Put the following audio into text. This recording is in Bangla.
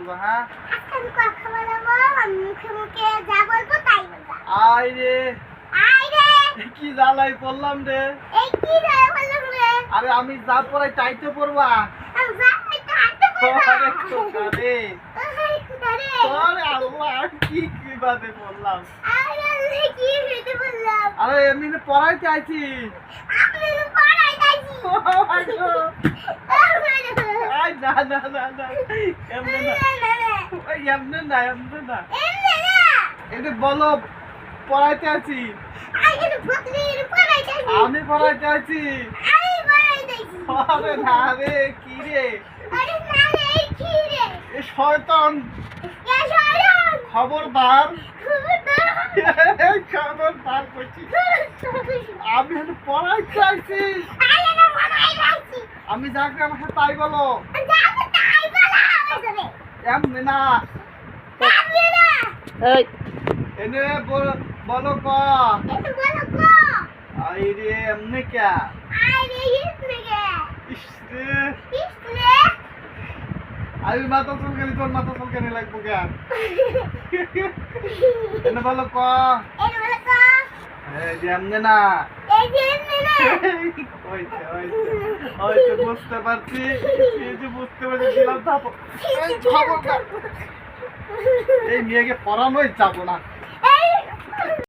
বলবো হ্যাঁ আমি কথা বলবো আমি মুখে মুখে যা বলবো তাই বলবা আই রে কি জ্বালাই পড়লাম রে এই কি রে বললাম রে আরে আমি যা পড়াই তাই তো পড়বা আমি যা এটা আনতে বলবা আরে খোকা রে আরে আরে আল্লাহ কি বাদে বললাম আরে কি হইতে বললাম আরে এমনি পড়াই চাইছি আমি পড়াই যাইছি আই না এমনি না এটা বলো পড়াইতে আছি আমি পড়াইতে আছি আরে না রে কি রে এ শয়তান খবরদার খবরদার করছি আমি হলো পড়াইতে আছি আমি যাকে আমাকে তাই বলো এমনি না এনে বলো ক আই রে এমনি কে আমি মাথা চুলকানি তোর মাথা চুলকানি লাগবো কে এনে বলো ক এমনি না বুঝতে পারছি বুঝতে পারছি দিলাম এই মেয়েকে পড়ানোই যাবো না